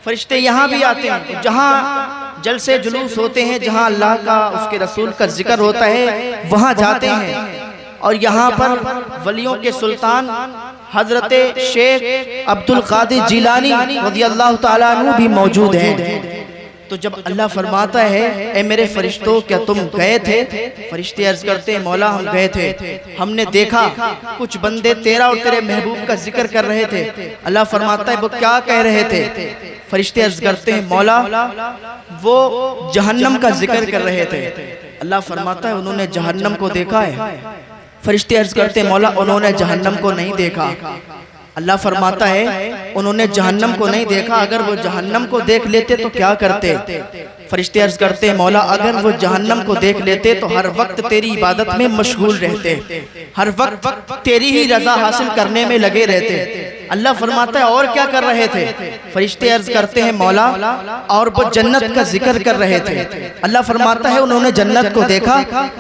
फरिश्ते यहाँ भी आते हैं, जहाँ जलसे जुलूस होते हैं, जहाँ अल्लाह का उसके रसूल का जिक्र होता है वहाँ जाते हैं। और यहाँ पर वलियों के सुल्तान हजरत शेख अब्दुल कादिर जिलानी रज़ियल्लाहु ताला अन्हु भी मौजूद हैं। तो जब अल्लाह फरमाता है ए मेरे फरिश्तों क्या तुम गए थे? फरिश्ते अर्ज करते हैं मौला हम गए थे, हमने देखा कुछ बंदे तेरा और तेरे महबूब का जिक्र कर रहे थे। अल्लाह फरमाता है वो क्या कह रहे थे? फरिश्ते अर्ज करते हैं मौला वो जहन्नम का जिक्र कर रहे थे। अल्लाह फरमाता है उन्होंने जहन्नम को देखा है? फरिश्ते अर्ज करते हैं मौला उन्होंने जहन्नम को नहीं देखा। अल्लाह फरमाता है उन्होंने जहन्नम को नहीं देखा, अगर वो जहन्नम को देख लेते तो क्या करते? फरिश्ते अर्ज करते हैं मौला अगर वो जहन्नम को देख लेते तो हर वक्त तेरी इबादत में मशगूल रहते, हर वक्त तेरी ही रजा हासिल करने में लगे रहते। अल्लाह फरमाता है और क्या कर रहे थे? फरिश्ते अर्ज करते हैं मौला और वो जन्नत का जिक्र कर रहे थे। अल्लाह फरमाता है उन्होंने जन्नत को देखा।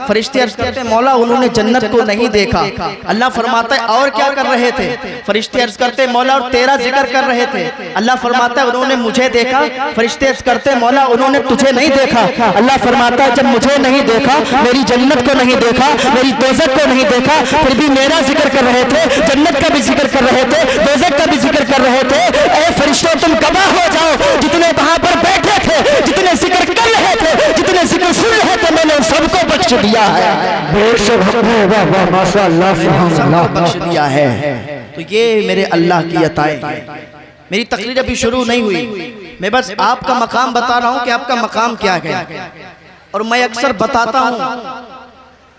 फरिश्ते अर्ज करते हैं मौला उन्होंने जन्नत को नहीं देखा। अल्लाह फरमाता है और क्या कर रहे थे? फरिश्ते अर्ज करते हैं मौला और तेरा जिक्र कर रहे थे। अल्लाह फरमाता है उन्होंने मुझे देखा। फरिश्ते अर्ज करते हैं मौला उन्होंने तुझे नहीं देखा। अल्लाह फरमाता है जब मुझे नहीं देखा, मेरी जन्नत को नहीं देखा, मेरी दोज़ख को नहीं देखा, फिर भी मेरा जिक्र कर रहे थे, जन्नत का भी जिक्र कर रहे थे, दोज़ख का भी जिक्र कर रहे थे। ऐ फरिश्तों तुम गवाह हो जाओ, जितने वहां पर बैठे थे, जितने जिक्र कर रहे थे, जितने जिक्र सुन रहे थे, मैंने सबको बख्श दिया है। माशाअल्लाह बख्श दिया है। तो ये मेरे अल्लाह की अताएं हैं। मेरी तकरीर अभी शुरू नहीं हुई, मैं बस आपका मकाम बता रहा हूँ कि आपका मकाम क्या है। और मैं अक्सर बताता हूँ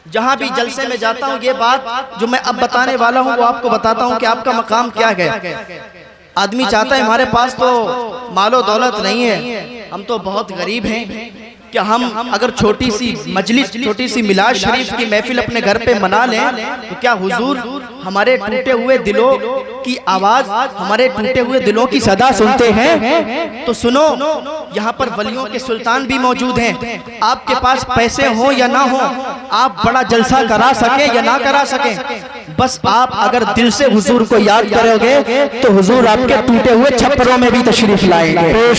जहाँ भी जलसे में जाता हूँ, ये बात जो मैं अब बताने वाला हूँ वो आपको बताता हूँ कि आपका मकाम क्या है। आदमी चाहता है हमारे पास तो मालो दौलत नहीं है, हम तो बहुत गरीब हैं, क्या हम अगर छोटी सी मजलिस, छोटी सी मिलाद शरीफ की महफिल अपने घर पे मना लें तो क्या हुजूर हमारे टूटे हुए दिलों की आवाज, हमारे टूटे हुए दिलों की सदा सुनते हैं? तो सुनो, यहाँ पर वलियों के सुल्तान भी मौजूद हैं। आपके पास पैसे हो या ना हो, आप बड़ा जलसा करा सके या ना करा सके, बस आप अगर दिल से हुजूर को याद करोगे तो हुजूर आपके टूटे हुए छप्परों में भी तशरीफ लाएंगे।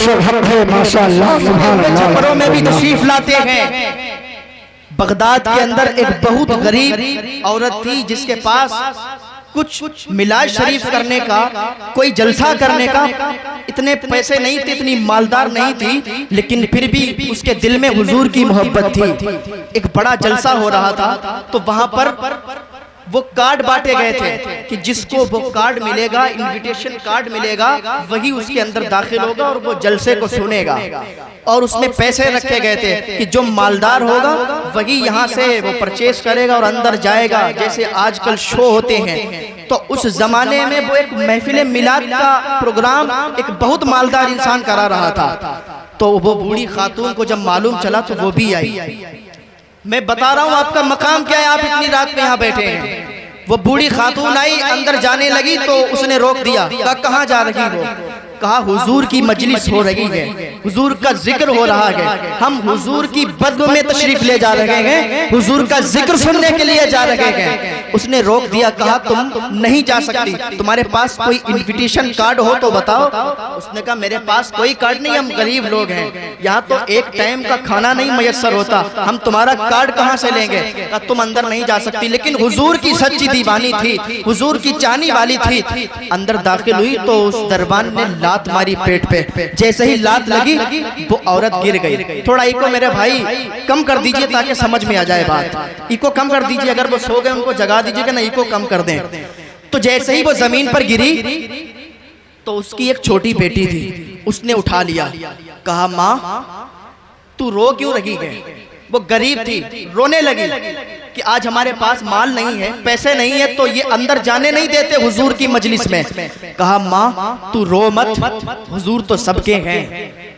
छप्परों में भी तशरीफ लाते हैं। बगदाद के अंदर एक बहुत गरीब औरत थी जिसके पास कुछ मिलाद शरीफ करने का, कोई जलसा करने का इतने पैसे नहीं थे, इतनी मालदार नहीं थी, लेकिन फिर भी उसके दिल में हुजूर की मोहब्बत थी। एक बड़ा जलसा हो रहा था तो वहां पर वो कार्ड बांटे गए थे कि जिसको वो कार्ड मिलेगा, इनविटेशन कार्ड मिलेगा, वही उसके अंदर दाखिल होगा और वो जलसे को सुनेगा। और उसमें पैसे रखे गए थे कि जो मालदार होगा वही यहाँ से वो परचेस करेगा और अंदर जाएगा, जैसे आजकल शो होते हैं। तो उस जमाने में वो एक महफिल मिलाद का प्रोग्राम एक बहुत मालदार इंसान करा रहा था। तो वो बूढ़ी खातून को जब मालूम चला तो वो भी आई। मैं बता रहा हूँ आपका मकाम क्या है, आप इतनी रात में यहाँ बैठे हैं। वो बूढ़ी खातून आई, अंदर जाने लगी तो उसने रोक दिया, कहा कहाँ जा रही हो? कहा हुजूर की मजलिस हो रही है, हुजूर का जिक्र हो रहा है, हम हुजूर की बद्व में तशरीफ ले जा रहे हैं, हुजूर का जिक्र सुनने के लिए जा रहे हैं। उसने रोक दिया, कहा तुम नहीं जा सकती, तुम्हारे पास कोई इनविटेशन कार्ड हो तो बताओ। उसने कहा मेरे पास कोई कार्ड नहीं, हम गरीब लोग हैं, यहाँ तो एक टाइम का खाना नहीं मयसर होता, हम तुम्हारा कार्ड कहाँ से लेंगे? कहा तुम अंदर नहीं जा सकती। लेकिन हुजूर की सच्ची दीवानी थी, हुजूर की चाहने वाली थी। अंदर दाखिल हुई तो उस दरबान ने लात मारी पेट पे। जैसे ही लात लगी वो औरत गिर गई। थोड़ा इको मेरे भाई कम कर दीजिए ताकि समझ में आ जाए बात। इको कम कर दीजिए, अगर वो सो गए उनको जगा दीजिएगा ना, इको कम कर दें। तो जैसे ही वो जमीन पर गिरी तो उसकी एक छोटी बेटी थी, उसने उठा लिया, कहा माँ तू रो क्यों रही है? वो गरीब थी, रोने लगी कि आज हमारे पास माल नहीं है, पैसे नहीं है, तो ये अंदर जाने नहीं देते हुजूर की मजलिस में। कहा माँ तू रो मत, हुजूर तो सबके हैं,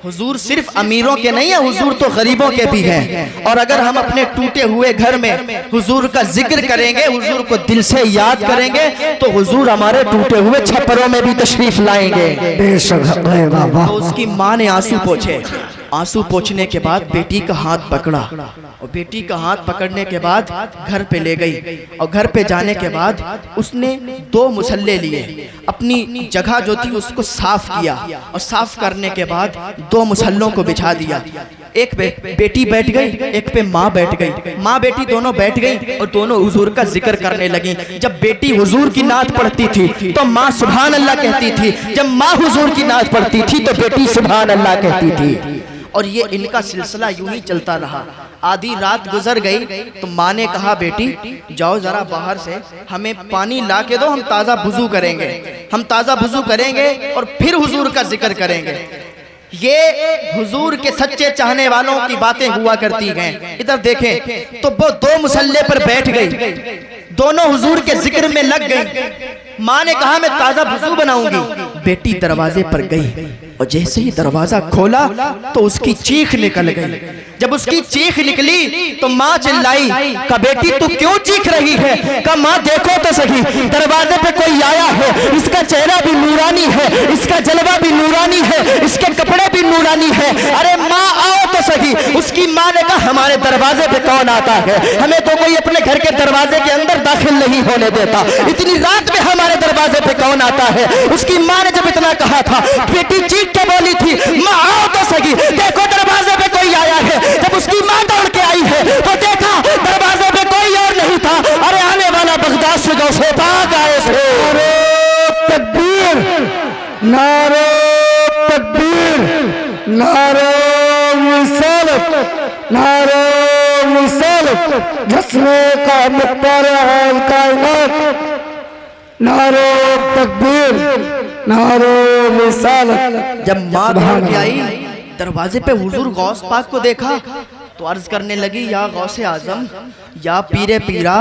हुजूर सिर्फ अमीरों के नहीं है, हुजूर तो गरीबों के भी हैं। और अगर हम अपने टूटे हुए घर में हुजूर का जिक्र करेंगे, हुजूर को दिल से याद करेंगे, तो हुजूर हमारे टूटे हुए छप्परों में भी तशरीफ लाएंगे। तो उसकी माँ ने आंसू पोंछे। आंसू पोंछने के बाद बेटी का हाथ पकड़ा, और बेटी का हाथ पकड़ने के बाद घर पे ले गई, और घर पे जाने के बाद उसने 2 मुसल्ले लिए, अपनी जगह जो थी उसको साफ किया, और साफ करने के बाद 2 मुसल्लों को बिछा दिया। एक पे बेटी बैठ गई, एक पे माँ बैठ गई। माँ बेटी दोनों बैठ गई और दोनों हुजूर का जिक्र करने लगी। जब बेटी हुजूर की नात पढ़ती थी तो माँ सुभान अल्लाह कहती थी, जब माँ हुजूर की नात पढ़ती थी तो बेटी सुभान अल्लाह कहती थी। और ये इनका सिलसिला यूं ही चलता रहा। आधी रात गुजर गई तो माँ ने कहा, बेटी जाओ जरा बाहर से हमें पानी ला के दो, हम ताज़ा वुज़ू करेंगे, हम ताज़ा वुज़ू करेंगे और फिर हुजूर का जिक्र करेंगे। ये हुजूर के सच्चे चाहने वालों की बातें हुआ करती हैं। इधर देखें तो वो 2 मुसल्ले पर बैठ गई, दोनों हुजूर के जिक्र में लग गई। माँ ने कहा, मैं ताज़ा वुज़ू बनाऊंगी। बेटी दरवाजे पर गई और जैसे ही दरवाजा खोला तो उसकी चीख निकल गई। जब उसकी चीख निकली तो माँ चिल्लाई, का बेटी तू क्यों चीख रही है? का माँ देखो तो सही, दरवाजे पे कोई आया है, इसका चेहरा भी नूरानी है, इसका जलवा भी नूरानी है, इसके कपड़े भी नूरानी है। अरे माँ आओ तो सही। उसकी माँ ने कहा, हमारे दरवाजे पे कौन आता है? हमें तो कोई अपने घर के दरवाजे के अंदर दाखिल नहीं होने देता। इतनी रात में हमारे दरवाजे पे कौन आता है? उसकी माँ ने जब इतना कहा था, बेटी चीख के बोली थी, माँ आओ तो सही, देखो दरवाजे पे कोई आया है। जब उसकी माँ दौड़ के आई है तो देखा दरवाजे पे कोई और नहीं था। अरे आने वाला बगदाद से गौसे पाक आए थे। नारे तकबीर, नारे तकबीर, नारे रिसालत, नारे रिसालत, जिसने का मुख्तार आल कायनात, नारे तकबीर, नारे रिसालत। जब माँ दौड़ के आई दरवाजे पे हुजूर गौस पाक को देखा तो अर्ज करने लगी, या गौसे आजम, या पीरे पीरा,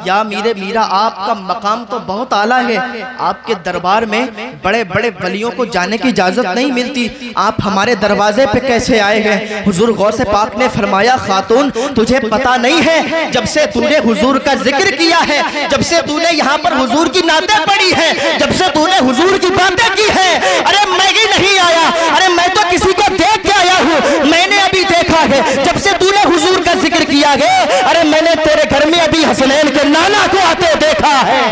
या मीरे मीरा, आपका मकाम तो बहुत आला है। आपके दरबार में बड़े बड़े वलियों को जाने की इजाजत नहीं मिलती, आप हमारे दरवाजे पे कैसे आए हैं? हुजूर गौसे पाक ने फरमाया, खातून तुझे पता नहीं है, जब से तूने हुजूर का जिक्र किया है, जब से तूने यहाँ पर हुजूर की नातें पढ़ी है, जब से तूने हुजूर की बातें की है, अरे मैं ही नहीं आया, अरे मैं तो किसी को देख के आया हूँ। मैंने अभी देखा है, जब से तूने हुजूर का जिक्र किया है, अरे मैंने तेरे घर में अभी हसनैन के नाना को आते देखा है।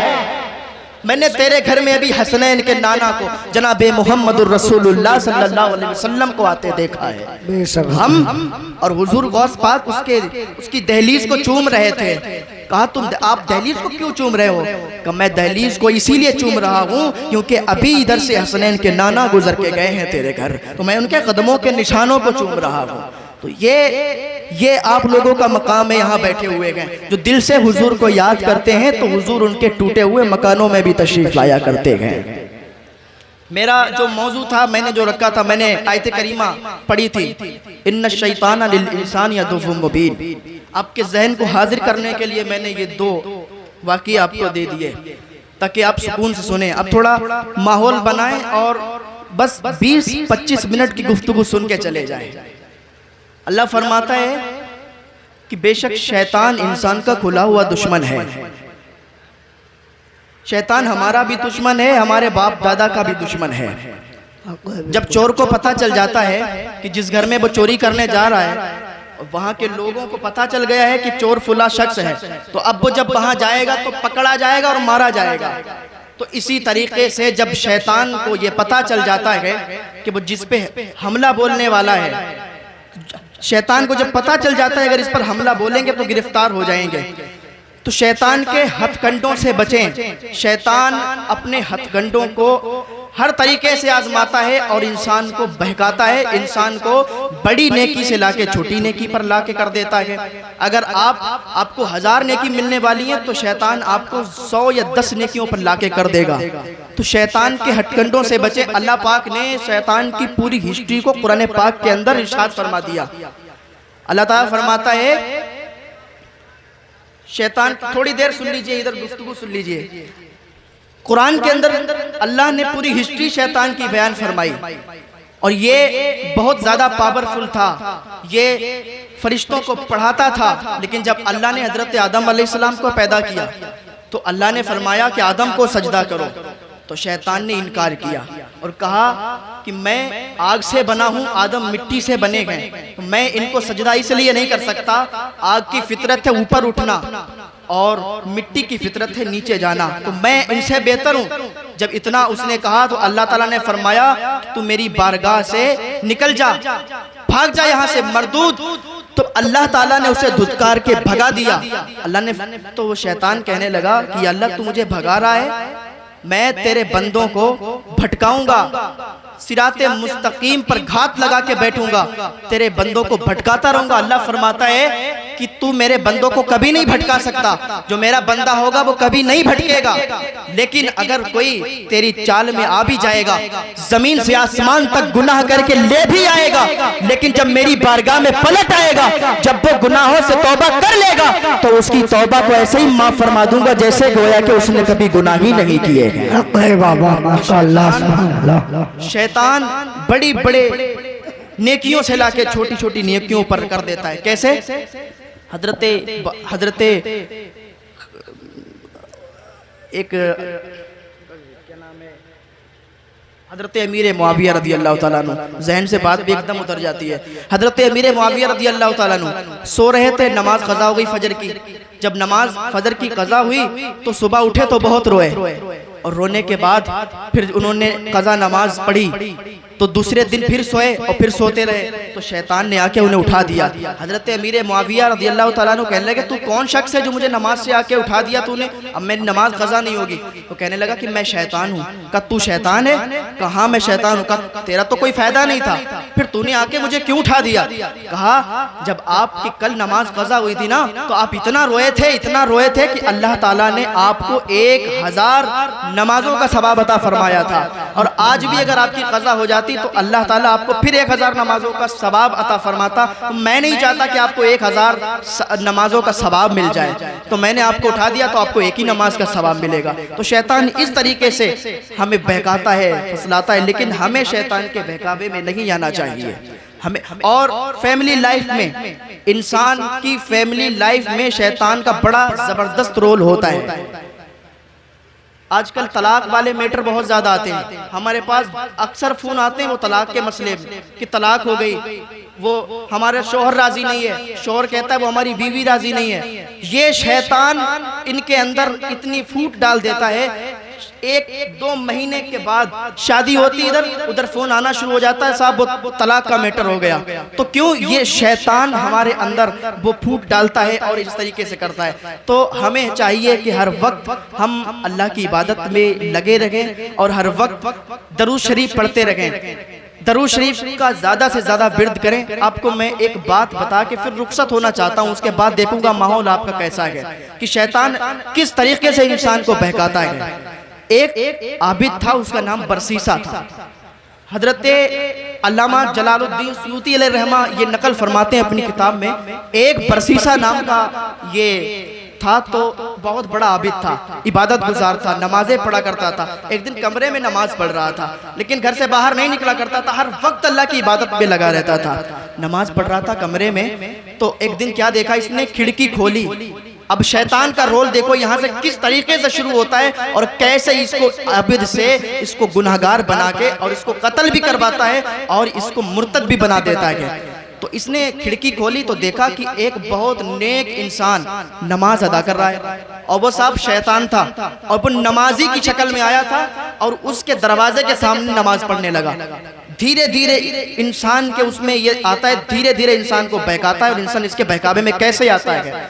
मैंने तेरे घर में अभी हसनैन के नाना को, जनाबे मोहम्मदुर रसूलुल्लाह सल्लल्लाहु अलैहि वसल्लम को आते देखा है। हम और हुजूर गौस पाक उसकी दहलीज को चूम रहे थे। कहा, तुम आप दहलीज को क्यों चूम रहे हो? कहा, मैं दहलीज को इसीलिए चूम रहा हूँ क्योंकि अभी इधर से हसनैन के नाना गुजर के गए हैं तेरे घर, तो मैं उनके कदमों के निशानों को चूम रहा हूँ। तो ये आप लोगों का मकाम है, यहाँ बैठे हुए हैं जो दिल से हुजूर को याद करते हैं, तो हुजूर उनके टूटे हुए मकानों में भी तशरीफ लाया करते हैं। मेरा जो मौजू था, मैंने जो रखा था, मैंने आयत करीमा पढ़ी थी, इन्ना शैतान लिल इंसान अदुव्वुम मुबीन। आपके जहन को हाजिर करने के लिए मैंने ये 2 वाक़या आपको दे दिए ताकि आप सुकून से सुने। अब थोड़ा माहौल बनाएं और बस 20-25 मिनट की गुफ्तगू सुन के चले जाएं। अल्लाह फरमाता है कि बेशक शैतान इंसान का खुला हुआ दुश्मन है। शैतान हमारा भी दुश्मन है, हमारे बाप दादा का भी दुश्मन है। जब चोर को पता चल जाता है कि जिस घर में वो चोरी करने जा रहा है, वहां के लोगों को पता चल गया है कि चोर फुला शख्स है, तो अब वो जब वहां जाएगा तो पकड़ा जाएगा और मारा जाएगा। तो इसी तरीके से जब शैतान को ये पता चल जाता है कि वो जिस पे हमला बोलने वाला है, शैतान को जब पता चल जाता है अगर इस पर हमला बोलेंगे तो गिरफ्तार हो जाएंगे, तो शैतान के हथकंडों से बचें। शैतान अपने हथकंडों को हर तरीके से आजमाता है और इंसान को बहकाता है, इंसान को बड़ी नेकी से लाके छोटी नेकी पर लाके कर देता है। अगर आपको 1000 नेकी मिलने वाली है तो शैतान आपको 100 या 10 नेकियों पर लाके कर देगा। तो शैतान के हथकंडों से बचे। अल्लाह पाक ने शैतान की पूरी हिस्ट्री को कुरान पाक के अंदर इरशाद फरमा दिया। अल्लाह ताला फरमाता है, शैतान, थोड़ी देर सुन लीजिए, इधर गुफ्तगू सुन लीजिए। कुरान के अंदर अल्लाह ने पूरी हिस्ट्री शैतान की बयान फरमाई। और ये बहुत ज़्यादा पावरफुल था, ये फरिश्तों को पढ़ाता था। लेकिन जब अल्लाह ने हज़रत आदम अलैहिस्सलाम को पैदा किया तो अल्लाह ने फरमाया कि आदम को सजदा करो, तो शैतान ने इनकार किया और कहा कि मैं आग से बना हूँ, आदम मिट्टी से बने गए, तो मैं इनको सजदा इसलिए नहीं कर सकता। आग की फितरत है ऊपर उठना और मिट्टी की फितरत है नीचे जाना, तो मैं इनसे बेहतर हूँ। जब इतना उसने कहा तो अल्लाह ताला ने फरमाया तू मेरी बारगाह से निकल जा, भाग जा यहाँ से मरदूद। तो अल्लाह ताला ने उसे धुतकार के भगा दिया। अल्लाह ने तो वो शैतान कहने लगा कि अल्लाह तू मुझे भगा रहा है, मैं तेरे बंदों को भटकाऊंगा, सिराते मुस्तकीम पर घात लगा के बैठूंगा, तेरे बंदों को भटकाता रहूंगा। अल्लाह फरमाता है कि तू मेरे बंदों को कभी नहीं भटका सकता, जो मेरा बंदा होगा वो कभी नहीं भटकेगा। लेकिन अगर कोई तेरी चाल में आ भी जाएगा, जमीन से आसमान तक गुनाह करके ले भी आएगा, लेकिन जब मेरी बारगाह में पलट आएगा, जब वो गुनाहों से तौबा कर लेगा, तो उसकी तौबा को ऐसे ही माफ फरमा दूंगा जैसे गोया कि उसने कभी गुनाह ही नहीं किए हैं। बाबा माशाअल्लाह। शैतान बड़ी बड़े नेकियों से लाके छोटी छोटी नेकियों पर कर देता है। कैसे? हजरते एक क्या नाम है, हजरत अमीर मुआविया रदी अल्लाह ताला अन्हु, जहन से बात भी एकदम उतर जाती है। हजरत अमीर मुआविया रदी अल्लाह ताला अन्हु सो रहे थे, नमाज कज़ा हो गई फजर की। जब नमाज फजर की कज़ा हुई तो सुबह उठे तो बहुत रोए, और रोने के बाद फिर उन्होंने कज़ा नमाज पढ़ी, तो दूसरे दिन फिर सोए और फिर सोते रहे, तो शैतान ने आके उन्हें उठा दिया। हजरत अमीर मुआविया रज़ी अल्लाह तआला अन्हु कहने लगे तू कौन शख्स है जो मुझे नमाज से आके उठा दिया तूने, अब मेरी नमाज कज़ा नहीं होगी। तो कहने लगा कि मैं शैतान हूँ। कहा तू शैतान है? कहा मैं शैतान हूँ। कहा तेरा तो कोई फायदा नहीं था, फिर तूने आके मुझे क्यों उठा दिया? कहा जब आपकी कल नमाज कज़ा हुई थी ना, तो आप इतना रोए थे कि अल्लाह ताला ने आपको 1000 नमाजों का सवाब अता फरमाया था, और आज भी अगर आपकी कज़ा हो जाती तो अल्लाह ताला आपको फिर 1000 नमाजों का सवाब अता फरमाता। तो मैं नहीं चाहता कि आपको 1000 नमाजों का सवाब मिल जाए, तो मैंने आपको उठा दिया, तो आपको एक ही नमाज का सवाब मिलेगा। तो शैतान इस तरीके से हमें बहकाता है, फसलाता है, लेकिन हमें शैतान के बहकावे में नहीं आना चाहिए हमें। और फैमिली लाइफ में, इंसान की फैमिली लाइफ में शैतान का बड़ा जबरदस्त रोल होता है। आजकल तलाक वाले मैटर बहुत ज्यादा आते हैं, हमारे पास अक्सर फोन आते हैं वो तलाक के मसले में कि तलाक हो गई, वो हमारे शोहर राजी नहीं है, शोहर कहता है वो हमारी बीवी राजी नहीं है। ये शैतान इनके अंदर इतनी फूट डाल देता है, 1-2 महीने के बाद शादी होती, इधर उधर फोन आना शुरू हो जाता है, साहब वो तलाक का मैटर हो गया। तो क्यों? ये शैतान हमारे अंदर वो फूट डालता है और इस तरीके से करता है। तो हमें चाहिए कि हर वक्त हम अल्लाह की इबादत में लगे रहें और हर वक्त दरूद शरीफ पढ़ते रहें, दरूद शरीफ का ज्यादा से ज्यादा विर्द करें। आपको मैं एक बात बता के फिर रुखसत होना चाहता हूँ, उसके बाद देखूंगा माहौल आपका कैसा है कि शैतान किस तरीके से इंसान को बहकाता है। एक आबिद था, उसका नाम बरसीसा था। हजरत अल्लामा जलालुद्दीन सुयूती अलैहिर्रहमा ये नकल फरमाते हैं अपनी किताब में, एक बरसीसा नाम का ये था, तो बहुत बड़ा आबिद था, इबादत गुजार था, नमाजें पढ़ा करता था। एक दिन कमरे में नमाज पढ़ रहा था, लेकिन घर से बाहर नहीं निकला करता था, हर वक्त अल्लाह की इबादत में लगा रहता था। नमाज पढ़ रहा था कमरे में, तो एक दिन क्या देखा इसने, खिड़की खोली। अब शैतान का रोल देखो यहाँ से किस तरीके से शुरू होता है और कैसे इसको आबिद से इसको गुनाहगार बना के और इसको कत्ल भी करवाता है और इसको मुर्तद भी बना देता है। तो इसने खिड़की खोली तो देखा कि एक बहुत नेक इंसान नमाज अदा कर रहा है, और वो साहब शैतान था, और वो नमाजी की शक्ल में आया था और उसके दरवाजे के सामने नमाज पढ़ने लगा। धीरे धीरे इंसान के उसमें ये आता है, धीरे धीरे इंसान को बहकाता है, और इंसान इसके बहकावे में कैसे आता है।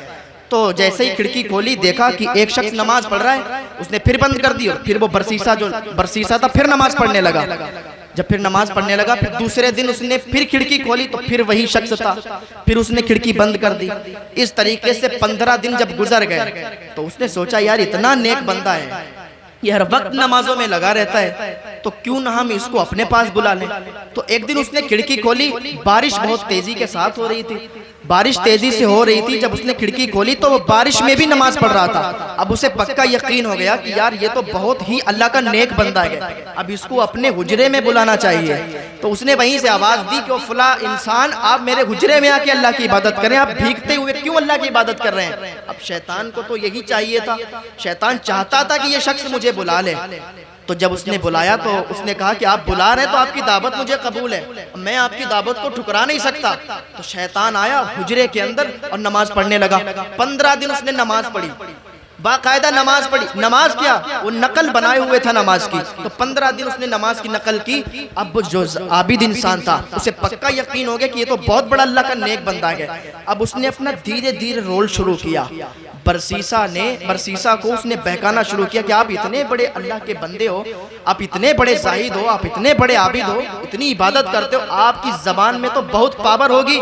तो जैसे ही खिड़की खोली देखा कि एक शख्स नमाज पढ़ रहा है, उसने फिर बंद कर दी, और फिर वो बरसीसा था फिर नमाज पढ़ने लगा। जब फिर नमाज पढ़ने लगा, फिर दूसरे दिन उसने फिर खिड़की खोली तो फिर वही शख्स था, फिर उसने खिड़की बंद कर दी। इस तरीके से 15 दिन जब गुजर गए तो उसने सोचा यार इतना नेक बंदा है, ये हर वक्त नमाजों में लगा रहता है, तो क्यों ना हम इसको अपने पास बुला लें। तो एक दिन उसने खिड़की खोली, बारिश बहुत तेजी के साथ हो रही थी, बारिश तेजी से हो रही थी। जब उसने खिड़की खोली तो वो बारिश में भी नमाज पढ़ रहा था। अब उसे पक्का यकीन हो गया कि यार ये तो बहुत ही अल्लाह का नेक बंदा है, अब इसको अपने हुजरे में बुलाना चाहिए। तो उसने वहीं से आवाज दी कि फला इंसान, आप मेरे हुजरे में आके अल्लाह की इबादत करें, आप भीगते हुए क्यों अल्लाह की इबादत कर रहे हैं। अब शैतान को तो यही चाहिए था, शैतान चाहता था कि ये शख्स मुझे बुला ले। तो जब उसने बुलाया तो उसने कहा कि आप बुला रहे हैं तो आपकी दावत मुझे कबूल है, मैं आपकी दावत को ठुकरा नहीं सकता। तो शैतान आया हुजरे के अंदर और नमाज पढ़ने लगा। 15 दिन उसने नमाज पढ़ी, बाकायदा नमाज पढ़ी। नमाज क्या, वो नकल बनाए हुए था नमाज की। तो 15 दिन उसने नमाज की नकल की। अब जो आबिद इंसान था उसे पक्का यकीन हो गया कि ये तो बहुत बड़ा अल्लाह का नेक बंदा है। अब उसने अपना धीरे धीरे रोल शुरू किया। बरसीसा को उसने बहकाना शुरू किया कि आप इतने बड़े अल्लाह के बंदे हो, आप इतने बड़े जाहिद हो, आप इतने बड़े आबिद हो, इतनी इबादत करते हो, आपकी जबान में तो बहुत पावर होगी।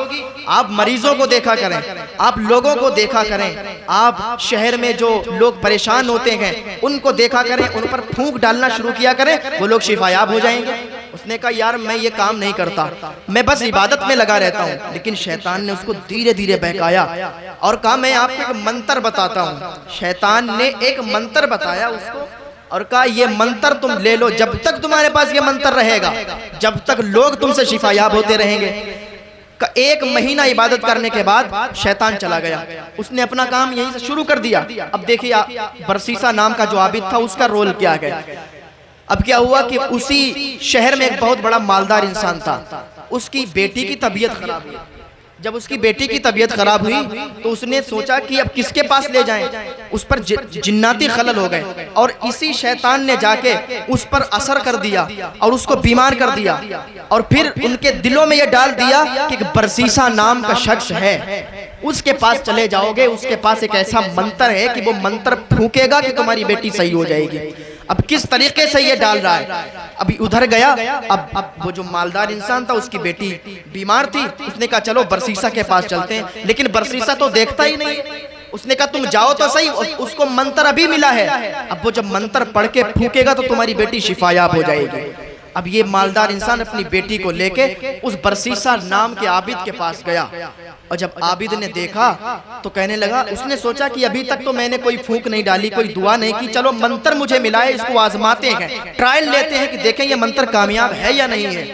आप मरीजों को देखा करें, आप लोगों को देखा करें, आप शहर में जो लोग परेशान होते हैं उनको देखा करें, उन पर फूंक डालना शुरू किया करें, वो लोग शिफायाब हो जाएंगे। उसने कहा यार मैं ये काम नहीं करता, मैं बस इबादत में लगा रहता हूँ। लेकिन शैतान ने उसको धीरे धीरे बहकाया और कहा मैं आपको एक मंत्र बताता हूँ। शैतान ने एक मंत्र बताया उसको और कहा ये मंत्र तुम ले लो, जब तक तुम्हारे पास ये मंत्र रहेगा, जब तक लोग तुमसे शिफायाब होते रहेंगे। 1 महीना इबादत करने के बाद शैतान चला गया, उसने अपना काम यहीं से शुरू कर दिया। अब देखिए बरसीसा नाम का जो आबिद था उसका रोल क्या है। अब क्या हुआ कि उसी शहर में एक बहुत बड़ा मालदार इंसान था, उसकी बेटी की तबीयत खराब हुई। जब उसकी बेटी की तबीयत खराब हुई तो उसने सोचा कि अब किसके पास ले जाएं, उस पर जिन्नाती खलल हो गए और इसी शैतान ने जाके उस पर असर कर दिया और उसको बीमार कर दिया। और फिर उनके दिलों में यह डाल दिया कि बरसीसा नाम का शख्स है, उसके पास चले जाओगे, उसके पास एक ऐसा मंत्र है कि वो मंत्र फूकेगा कि तुम्हारी बेटी सही हो जाएगी। अब किस तरीके से ये डाल रहा है, अभी उधर गया। अब वो जो मालदार इंसान था उसकी बेटी बीमार थी, उसने कहा चलो बरसीसा के पास चलते हैं। लेकिन बरसीसा तो देखता ही नहीं, उसने कहा तुम जाओ तो सही, उसको मंत्र अभी मिला है, अब वो जब मंत्र पढ़ के फूकेगा तो तुम्हारी बेटी शिफायाब हो जाएगी। अब ये मालदार इंसान अपनी बेटी को लेके उस बरसीसा नाम के आबिद के पास गया और जब आबिद ने देखा तो कहने लगा, उसने सोचा कि अभी तक तो मैंने कोई फूंक नहीं डाली, कोई दुआ नहीं की, चलो मंत्र मुझे मिला है, इसको आजमाते हैं, ट्रायल लेते हैं कि देखें ये मंत्र कामयाब है या नहीं है।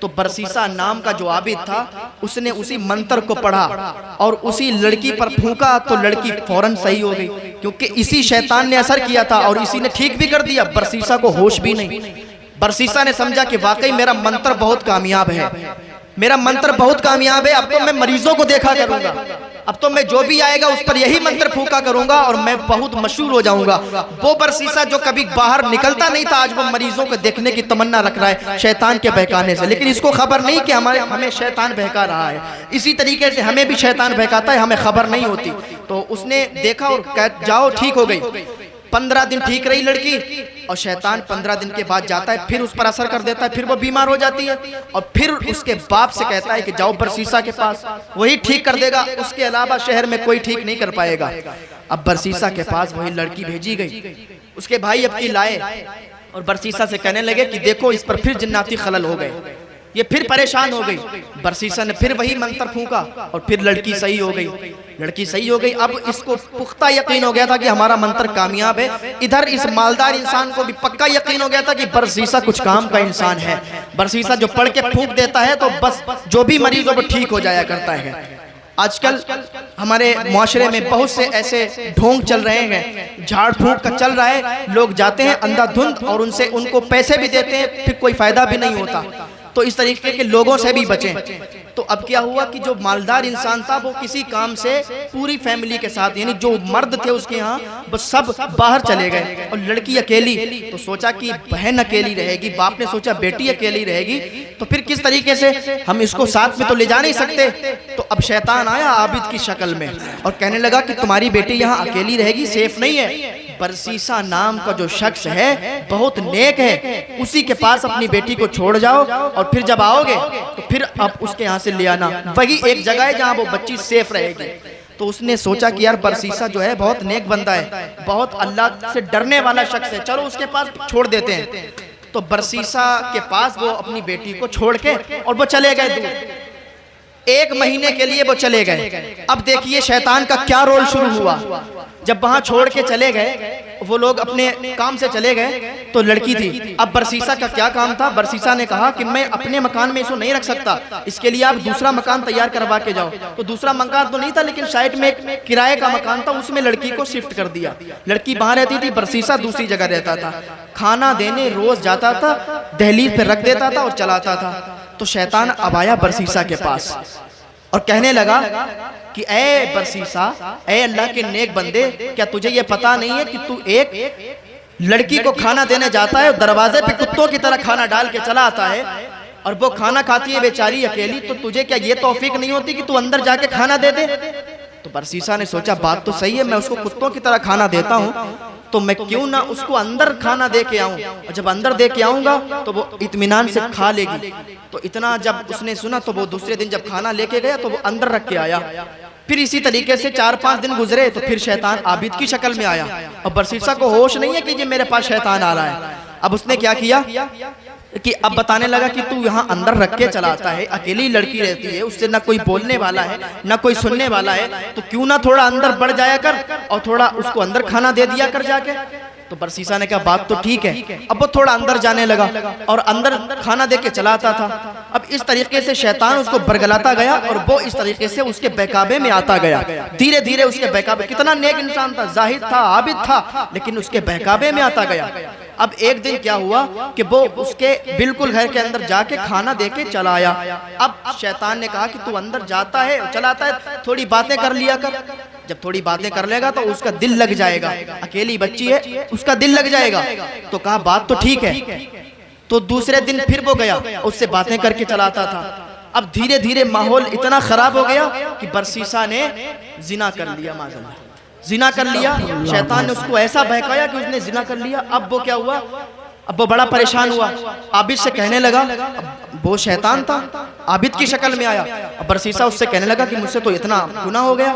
तो बरसीसा नाम का जो आबिद था उसने उसी मंत्र को पढ़ा और उसी लड़की पर फूंका तो लड़की फौरन सही हो गई, क्योंकि इसी शैतान ने असर किया था और इसी ने ठीक भी कर दिया। बरसीसा को होश भी नहीं। बरसीसा ने समझा कि वाकई मेरा मंत्र बहुत कामयाब है, मेरा मंत्र बहुत कामयाब है, अब तो मैं मरीजों को देखा करूंगा, अब तो मैं जो भी आएगा उस पर यही मंत्र फूंका करूंगा और मैं बहुत मशहूर हो जाऊंगा। वो बरसीसा जो कभी बाहर निकलता नहीं था, आज वो मरीजों को देखने की तमन्ना रख रहा है शैतान के बहकाने से। लेकिन इसको खबर नहीं कि हमें शैतान बहका रहा है, इसी तरीके से हमें भी शैतान बहकाता है, हमें खबर नहीं होती। तो उसने देखा और कह जाओ ठीक हो गई। 15 दिन ठीक रही लड़की और शैतान 15 दिन के बाद जाता है, फिर उस पर असर कर देता है, फिर वो बीमार हो जाती है और फिर उसके बाप से कहता है कि जाओ बरसीसा के पास, वही ठीक कर देगा, उसके अलावा शहर में कोई ठीक नहीं कर पाएगा। अब बरसीसा के पास वही लड़की भेजी गई, उसके भाई अब की लाए और बरसीसा से कहने लगे कि देखो इस पर फिर जिन्नाती खलल हो गए, ये फिर परेशान हो गई। बरसीसा ने फिर वही मंत्र फूंका और फिर लड़की सही हो गई, लड़की सही हो गई। अब इसको पुख्ता यकीन हो गया था कि हमारा मंत्र कामयाब है। इधर इस मालदार इंसान को भी पक्का यकीन हो गया था कि बरसीसा कुछ काम का इंसान है, बरसीसा जो पढ़ के फूंक देता है तो बस जो भी मरीज हो वो ठीक हो जाया करता है। आजकल हमारे मुआशरे में बहुत से ऐसे ढोंग चल रहे हैं, झाड़ फूंक का चल रहा है, लोग जाते हैं अंधाधुंध और उनको पैसे भी देते हैं, फिर कोई फायदा भी नहीं होता। तो इस तरीके के लोगों से भी बचें। तो अब क्या हुआ कि जो मालदार इंसान था वो किसी काम से पूरी फैमिली के साथ, यानी जो मर्द थे उसके यहाँ, बस सब बाहर चले गए और लड़की अकेली। तो सोचा कि बहन अकेली रहेगी, बाप ने सोचा बेटी अकेली रहेगी, तो फिर किस तरीके से हम इसको साथ में तो ले जा नहीं सकते। तो अब शैतान आया आबिद की शक्ल में और कहने लगा कि तुम्हारी बेटी यहाँ अकेली रहेगी, सेफ नहीं है। बरसीसा नाम का जो शख्स है बहुत नेक है, उसी के पास अपनी बेटी को छोड़ जाओ और फिर जब आओगे तो फिर आप उसके यहाँ से ले आना, वही एक जगह है जहाँ वो बच्ची सेफ रहेगी। तो उसने सोचा कि यार बरसीसा जो है बहुत नेक बंदा है, बहुत अल्लाह से डरने वाला शख्स है, चलो उसके पास छोड़ देते हैं। तो बरसीसा के पास वो अपनी बेटी को छोड़ के और वो चले गए दूर। 1 महीने के लिए वो चले गए। अब देखिए शैतान का क्या रोल शुरू हुआ। जब वहां छोड़ के चले गए, वो लोग अपने काम से चले गए, तो लड़की थी। अब बरसीसा का क्या काम था, बरसीसा ने कहा कि मैं अपने मकान में इसको नहीं रख सकता, इसके लिए आप दूसरा मकान तैयार करवा के जाओ। तो दूसरा मकान तो नहीं था, लेकिन साइड में एक किराए का मकान था, उसमें लड़की को शिफ्ट कर दिया। लड़की वहां रहती थी, बरसीसा दूसरी जगह रहता था। खाना देने रोज जाता था, दहलीज पे रख देता था और चलाता था। तो शैतान अब आया बरसीसा के पास और कहने लगा कि ए बरसीसा, ए अल्लाह के नेक बंदे, क्या तुझे ये पता नहीं है कि तू एक लड़की को खाना देने जाता है, दरवाजे पे कुत्तों की तरह खाना डाल के चला आता है और वो खाना खाती है बेचारी अकेली, तो तुझे क्या ये तौफीक नहीं होती कि तू अंदर जाके खाना दे दे? तो बरसीसा ने सोचा बात तो सही है, मैं उसको कुत्तों की तरह खाना देता हूँ, तो मैं क्यों ना उसको अंदर खाना दे के आऊं, और जब अंदर दे के आऊंगा तो वो इत्मीनान से खा लेगी। तो इतना जब उसने सुना तो वो दूसरे दिन जब खाना लेके गया तो वो अंदर रख के आया। फिर इसी तरीके से 4-5 दिन गुजरे तो फिर शैतान आबिद की शक्ल में आया और बरसीसा को होश नहीं है कि ये मेरे पास शैतान आ रहा है। अब उसने क्या किया कि अब बताने लगा कि तू यहाँ अंदर रख के चलाता है, अकेली लड़की रहती है, उससे ना कोई बोलने वाला है ना कोई सुनने वाला है, तो क्यों ना थोड़ा अंदर बढ़ जाया कर और थोड़ा उसको अंदर खाना दे दिया कर जाके। तो बरसीसा ने कहा बात तो ठीक है। अब वो थोड़ा अंदर जाने लगा और अंदर खाना दे के चलाता था। अब इस तरीके से शैतान उसको बरगलाता गया और वो इस तरीके से उसके बहकावे में आता गया। धीरे धीरे उसके बहकावे, कितना नेक इंसान था, जाहिद था, आबिद था, लेकिन उसके बहकावे में आता गया। अब एक दिन क्या हुआ कि वो उसके बिल्कुल घर के अंदर जाके खाना देके चला आया। अब शैतान ने कहा कि तू अंदर जाता है चलाता है, थोड़ी बातें कर लिया कर। जब थोड़ी बातें कर लेगा तो उसका दिल लग जाएगा, अकेली बच्ची है उसका दिल लग जाएगा। तो कहा बात तो ठीक है। तो दूसरे दिन फिर वो गया, उससे बातें करके चलाता था। अब धीरे धीरे माहौल इतना खराब हो गया कि बरसीसा ने जिना कर लिया, माज़अल्लाह जिना कर लिया। शैतान ने उसको ऐसा बहकाया कि उसने जिना कर लिया। अब वो क्या हुआ, अब वो बड़ा परेशान हुआ, आबिद से कहने लगा, वो शैतान था आबिद की शक्ल में आया। अब बरसीसा उससे कहने लगा कि मुझसे तो इतना गुनाह हो गया।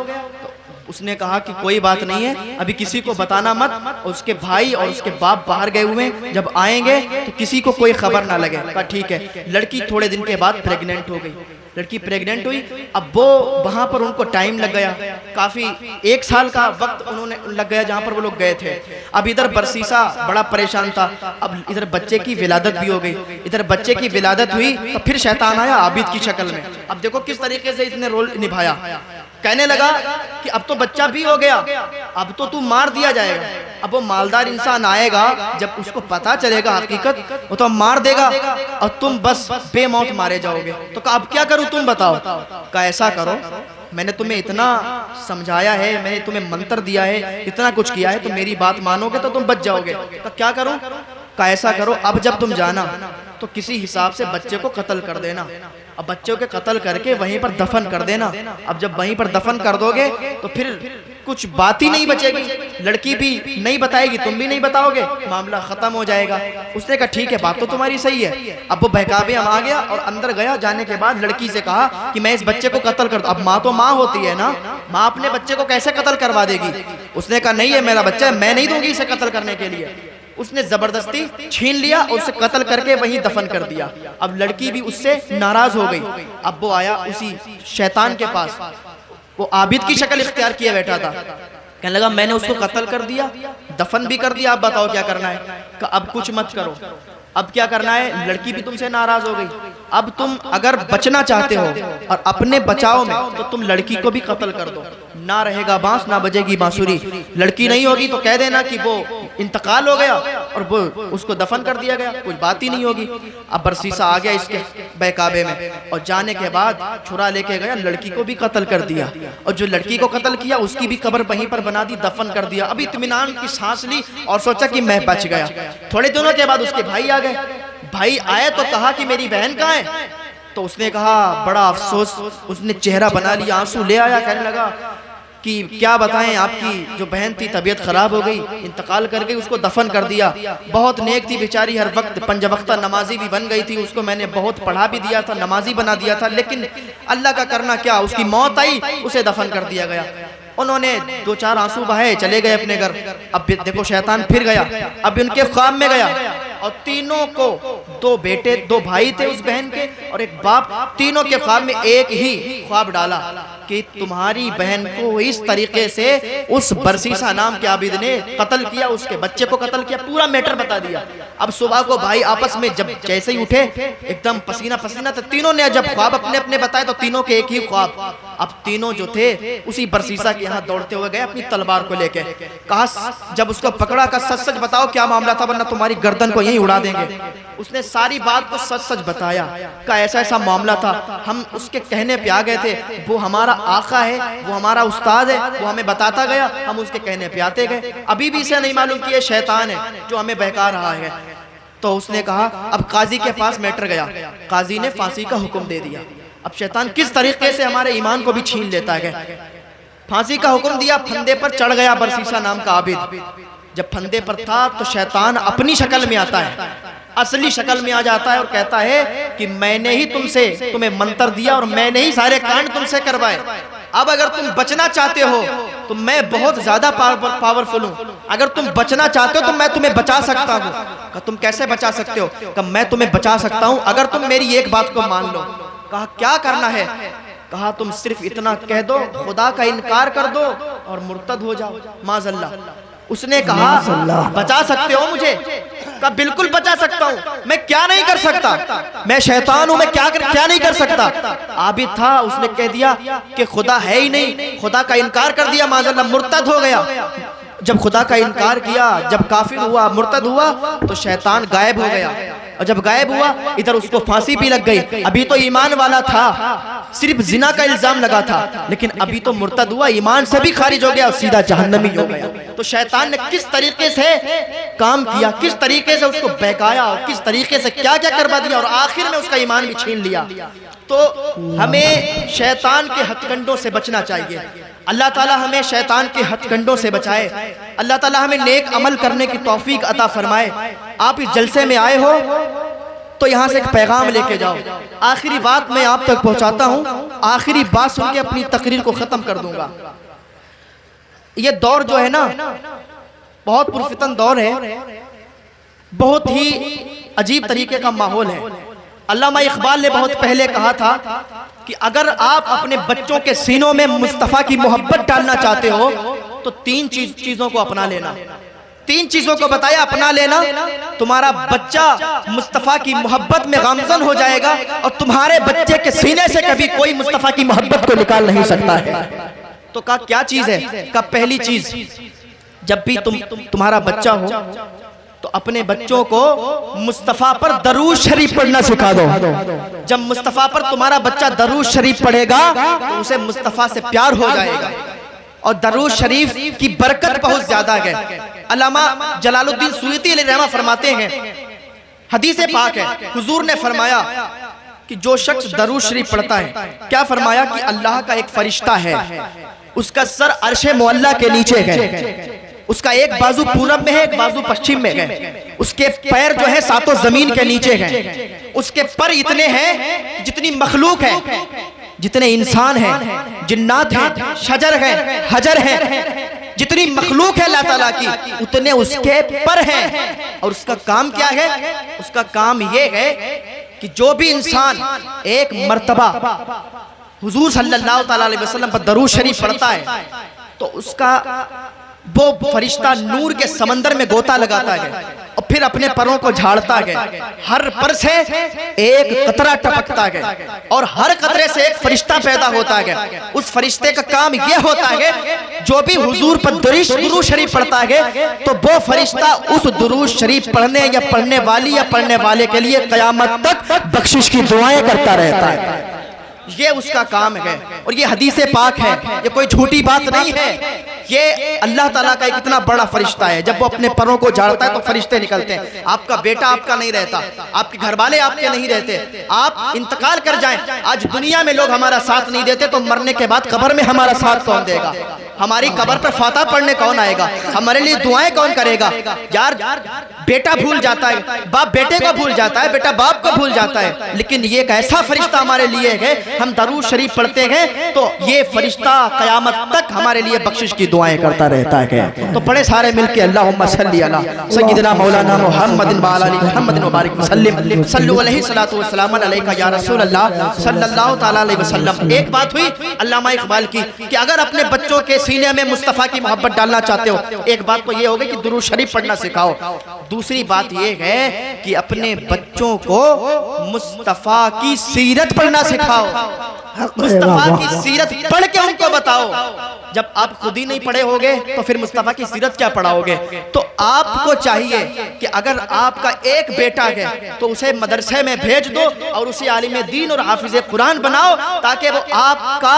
उसने कहा कि कोई बात नहीं है, अभी किसी को बताना मत, उसके भाई और उसके बाप बाहर गए हुए, जब आएंगे तो किसी को कोई खबर ना लगे। कहा ठीक है। लड़की थोड़े दिन के बाद प्रेग्नेंट हो गई। लड़की प्रेग्नेंट हुई। अब वो वहां पर उनको टाइम लग गया, काफी 1 साल का वक्त उन्होंने लग गया जहां पर वो लोग गए थे। अब इधर बरसीसा बड़ा परेशान था, अब इधर बच्चे की विलादत भी हो गई। इधर बच्चे की विलादत हुई तो फिर शैतान आया आबिद की शक्ल में। अब देखो किस तरीके से इसने रोल निभाया। कहने लगा कि अब तो बच्चा भी हो गया, अब तो तू मार दिया जाएगा। अब वो मालदार इंसान आएगा, जब उसको पता चलेगा हकीकत, वो तो मार देगा और तुम बस बेमौत मारे जाओगे। तो कहा अब क्या करूं तुम बताओ। कहा ऐसा करो, मैंने तुम्हें इतना समझाया है, मैंने तुम्हें मंत्र दिया है, इतना कुछ किया है, तो मेरी बात मानोगे तो तुम बच जाओगे। तो क्या करूं। कहा ऐसा करो, अब जब तुम जाना तो किसी हिसाब से बच्चे को कत्ल कर देना, अब बच्चों के कत्ल करके वहीं पर दफन कर देना। अब जब वहीं पर दफन कर दोगे तो फिर कुछ बात ही नहीं बचेगी, लड़की भी नहीं बताएगी, तुम भी नहीं बताओगे, मामला खत्म हो जाएगा। उसने कहा ठीक है, बात तो तुम्हारी सही है। अब वो बहकावे में आ गया और अंदर गया। जाने के बाद लड़की से कहा कि मैं इस बच्चे को कत्ल कर दूं। अब माँ तो माँ होती है ना, माँ अपने बच्चे को कैसे कत्ल करवा देगी। उसने कहा नहीं, है मेरा बच्चा है, मैं नहीं दूंगी इसे कत्ल करने के लिए। उसने जबरदस्ती छीन लिया और उसे कत्ल करके वहीं दफन कर दिया। अब लड़की भी उससे नाराज हो गई। अब वो आया उसी शैतान के पास, वो आबिद की शक्ल इख्तियार किए बैठा था। कहने लगा मैंने उसको कत्ल कर दिया, दफन भी कर दिया, अब बताओ क्या करना है। अब कुछ मत करो, अब क्या करना है, लड़की भी तुमसे नाराज हो गई। अब तुम अगर बचना चाहते हो और अपने बचाव में, तो तुम लड़की को भी कत्ल कर दो, ना रहेगा बांस ना बजेगी बांसुरी। लड़की नहीं होगी तो कह देना कि वो इंतकाल हो गया और वो उसको दफन कर दिया गया, कुछ बात ही नहीं होगी। अब बरसीसा आ गया इसके बहकावे में और जाने के बाद छुरा लेके गया, लड़की को भी कत्ल कर दिया और जो लड़की को कत्ल किया उसकी भी कब्र वहीं पर बना दी, दफन कर दिया। अब इत्मीनान की सांस ली और सोचा कि मैं बच गया। थोड़े दिनों के बाद उसके भाई आ गए। भाई आए तो कहा कि मेरी बहन कहाँ है। तो उसने कहा, बड़ा अफसोस, उसने चेहरा बना लिया, आंसू ले आया, कहने लगा कि क्या बताएं, आपकी जो बहन थी तबीयत खराब हो गई, इंतकाल कर गई, उसको दफन कर दिया। बहुत नेक थी बेचारी, हर वक्त 5 वक्ता नमाजी भी बन गई थी, उसको मैंने बहुत पढ़ा भी दिया था, नमाजी बना दिया था, लेकिन अल्लाह का करना क्या, उसकी मौत आई, उसे दफन कर दिया गया। उन्होंने 2-4 आंसू बहाए, चले गए अपने घर। अब देखो शैतान फिर गया, अब उनके ख्वाब में गया और तीनों को, 2 बेटे 2 भाई थे उस बहन के और एक बाप, तीनों के ख्वाब में एक ही ख्वाब डाला कि तुम्हारी बहन को इस तरीके से उस बरसीसा नाम के आबिद ने कत्ल किया, उसके बच्चे को कत्ल किया, पूरा मैटर बता दिया। अब सुबह को भाई आपस में जब जैसे ही उठे एकदम पसीना पसीना, तो तीनों ने जब ख्वाब अपने अपने बताए तो तीनों के एक ही ख्वाब। अब तीनों जो थे उसी बरसीसा के यहाँ दौड़ते हुए गए अपनी तलवार को लेके। कहा जब उसको पकड़ा का सच सच बताओ क्या मामला था, वरना तुम्हारी गर्दन को यहीं उड़ा देंगे। उसने सारी बात को सच सच बताया, का ऐसा ऐसा मामला था, हम उसके कहने पे आ गए थे, वो हमारा आका है, वो हमारा उस्ताद है, वो हमें बताता गया, हम उसके कहने पे आते गए, अभी भी इसे नहीं मालूम कि ये शैतान है जो हमें बहका रहा है। तो उसने कहा अब काजी के पास मैटर गया, काजी ने फांसी का हुक्म दे दिया। अब शैतान किस तरीके से हमारे ईमान को भी छीन लेता है। फांसी का हुक्म दिया, फंदे पर चढ़ गया बरसीसा नाम का आबिद। जब फंदे पर था तो शैतान अपनी शक्ल में आता है, असली शक्ल में आ जाता है और कहता है कि मैंने ही तुम्हें मंत्र दिया और मैंने ही सारे कांड तुमसे करवाए। अब अगर तुम बचना चाहते हो तो मैं बहुत ज्यादा पावरफुल हूँ, अगर तुम बचना चाहते हो तो मैं तुम्हें बचा सकता हूँ। तुम कैसे बचा सकते हो? कहा मैं तुम्हें बचा सकता हूँ अगर तुम मेरी एक बात को मान लो। कहा क्या करना है? कहा तुम सिर्फ इतना कह दो, खुदा का इनकार कर दो और मुर्तद हो जाओ, माज़अल्लाह। उसने कहा बचा सकते हो मुझे? कहा बिल्कुल बचा सकता हूँ, मैं क्या नहीं कर सकता, मैं शैतान हूँ, मैं क्या नहीं कर सकता। आबिद था, उसने कह दिया कि खुदा है ही नहीं, खुदा का इनकार कर दिया, माज़अल्लाह मुर्तद हो गया। जब खुदा का इनकार किया, जब काफिर हुआ, मुर्तद हुआ, तो शैतान गायब हो गया। और जब गायब हुआ इधर उसको फांसी भी लग गई। अभी तो ईमान वाला था, सिर्फ जिना का इल्जाम लगा था, लेकिन अभी तो मुर्तद हुआ, ईमान से भी खारिज हो गया और सीधा जहन्नमी हो गया। तो शैतान ने किस तरीके से काम किया, किस तरीके से उसको बहकाया और किस तरीके से क्या क्या करवा दिया और आखिर में उसका ईमान भी छीन लिया। तो हमें शैतान के हथकंडों से बचना चाहिए। अल्लाह ताला हमें शैतान के हथकंडों से बचाए। अल्लाह ताला हमें नेक अमल करने की तौफीक अता फरमाए। आप इस जलसे में आए हो तो यहाँ से एक पैगाम लेके जाओ। आखिरी बात मैं आप तक पहुँचाता हूँ, आखिरी बात सुन के अपनी तकरीर को ख़त्म कर दूंगा। ये दौर जो है ना, बहुत पुरफितन दौर है, बहुत ही अजीब तरीके का माहौल है। अल्लामा इकबाल ने बहुत पहले कहा था कि अगर आप अपने बच्चों के सीनों में मुस्तफ़ा की मोहब्बत डालना चाहते हो तो 3 चीजों को अपना लेना। 3 चीजों को बताया, अपना लेना, तुम्हारा बच्चा मुस्तफ़ा की मोहब्बत में गामज़न हो जाएगा और तुम्हारे बच्चे के सीने से कभी कोई मुस्तफ़ा की मोहब्बत को निकाल नहीं सकता है। तो कहा क्या चीज है? कहा पहली चीज, जब भी तुम्हारा बच्चा हो तो अपने बच्चों को मुस्तफ़ा पर दरूद शरीफ पढ़ना सिखा दो। जब मुस्तफ़ा पर तुम्हारा बच्चा दरूद शरीफ पढ़ेगा तो उसे मुस्तफ़ा से प्यार हो जाएगा और दरूद शरीफ की बरकत बहुत ज्यादा है। अल्लामा जलालुद्दीन सुयूती अलैहि फरमाते हैं, हदीस पाक है, हुजूर ने फरमाया कि जो शख्स दरूद शरीफ पढ़ता है, क्या फरमाया कि अल्लाह का एक फरिश्ता है, उसका सर अर्शे मुअल्ला के नीचे है, उसका एक बाजू पूरब में है, एक बाजू पश्चिम में है, उसके पैर जो है 7 जमीन के नीचे हैं, उसके पर इतने हैं जितनी मखलूक है, जितने इंसान हैं, जिन्नात हैं, शजर हैं, हजर हैं, जितनी मखलूक है अल्लाह ताला की, उतने उसके पर हैं। और उसका काम क्या है? उसका काम ये है कि जो भी इंसान एक मर्तबा हुजूर सल्लल्लाहु अलैहि वसल्लम पर दरूद शरीफ पढ़ता है तो उसका वो फरिश्ता नूर के समंदर में गोता लगाता है और फिर अपने परों को झाड़ता है। हर पर से एक कतरा टपकता है और हर कतरे से एक फरिश्ता पैदा होता है। उस फरिश्ते का काम यह होता है, जो भी हुजूर पर दुरूद शरीफ पढ़ता है तो वो फरिश्ता उस दुरूद शरीफ पढ़ने या पढ़ने वाली या पढ़ने वाले के लिए क़यामत तक बख्शिश की दुआएं करता रहता है। ये उसका काम है और ये हदीस पाक है, ये कोई झूठी बात नहीं है। ये अल्लाह ताला का एक इतना बड़ा फरिश्ता है, जब वो अपने परों को झाड़ता है तो फरिश्ते निकलते हैं। आपका बेटा आपका नहीं रहता, आपके घर वाले आपके नहीं रहते, आप इंतकाल कर जाएं, आज दुनिया में लोग हमारा साथ नहीं देते तो मरने के बाद कब्र में हमारा साथ कौन देगा? हमारी कब्र पर फातह पढ़ने कौन आएगा? हमारे लिए दुआएं कौन करेगा? यार बेटा भूल जाता है, बाप बेटे को भूल जाता है, बेटा बाप को भूल जाता है, लेकिन ये एक ऐसा फरिश्ता हमारे लिए है, हम दरूद शरीफ पढ़ते हैं तो ये फरिश्ता क़यामत तक हमारे लिए बख्शिश की दुआएं करता रहता है। तो पढ़े सारे मिलके अल्लाहुम्मा सल्ली अला सय्यिदना मौलाना मुहम्मदिन व अला आलि मुहम्मदिन व बारिक वसल्लिम सल्लु अलैहि सलातु व सलाम अलैका या रसूल अल्लाह सल्लल्लाहु तआला अलैहि वसल्लम। एक बात हुई अल्लामा इकबाल की कि अगर अपने बच्चों के सीने में मुस्तफ़ा की मोहब्बत डालना चाहते हो, एक बात तो ये होगी कि दुरूद शरीफ पढ़ना सिखाओ। दूसरी बात ये है कि अपने बच्चों को मुस्तफ़ा की सीरत पढ़ना सिखाओ। मुस्तफ़ा की सीरत पढ़ के उनको बताओ। जब आप खुद ही नहीं पढ़े होगे तो फिर मुस्तफ़ा की सीरत क्या पढ़ाओगे? तो आपको चाहिए कि अगर आपका एक बेटा है तो उसे मदरसे में भेज दो और उसे आलिम दीन और हाफिज कुरान बनाओ, ताकि वो आपका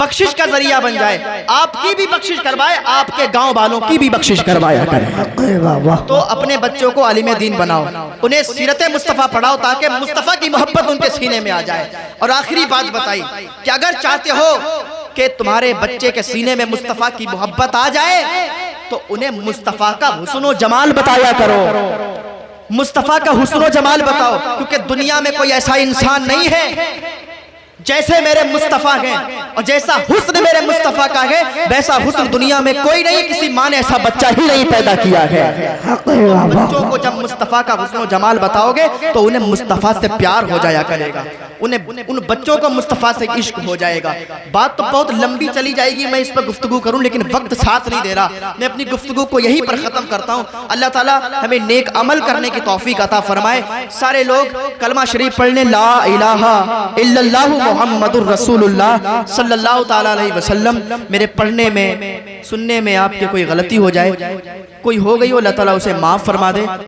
बख्शिश का जरिया बन जाए, आपकी भी बख्शिश करवाए, आपके गांव वालों की भी बख्शिश करवाया करे। तो अपने बच्चों को आलिम दीन बनाओ, उन्हें सीरत मुस्तफ़ा पढ़ाओ, ताकि मुस्तफ़ा की मोहब्बत उनके सीने में आ जाए। और आखिरी बात बताई कि अगर चाहते हो कि तुम्हारे बच्चे के सीने में मुस्तफ़ा की मोहब्बत आ जाए तो उन्हें मुस्तफ़ा का हुस्न जमाल बताया करो, मुस्तफ़ा का हुस्न जमाल बताओ, क्योंकि दुनिया में कोई ऐसा इंसान नहीं है जैसे मेरे मुस्तफ़ा हैं, और जैसा हुस्न मेरे मुस्तफ़ा का है वैसा हुस्न दुनिया में कोई नहीं, किसी माँ ने ऐसा बच्चा ही नहीं पैदा किया है। बच्चों को जब मुस्तफ़ा का हुस्न जमाल बताओगे तो उन्हें मुस्तफ़ा से प्यार हो जाया करेगा, उन्हें उन बच्चों को मुस्तफ़ा से इश्क हो जाएगा। बात तो बहुत लंबी चली जाएगी, मैं इस पर गुफ्तगू करूं लेकिन वक्त साथ नहीं दे रहा। मैं अपनी गुफ्तगू को यहीं पर ख़त्म करता हूं। अल्लाह ताला हमें नेक अमल करने की तौफीक अता फरमाए। सारे लोग कलमा शरीफ पढ़ने, ला इलाहा इल्लल्लाहु मुहम्मदुर रसूलुल्लाह सल्लल्लाहु ताला अलैहि वसल्लम। मेरे पढ़ने में सुनने में आपके कोई गलती हो जाए, कोई हो गई हो, अल्लाह ताला उसे माफ़ फरमा दे।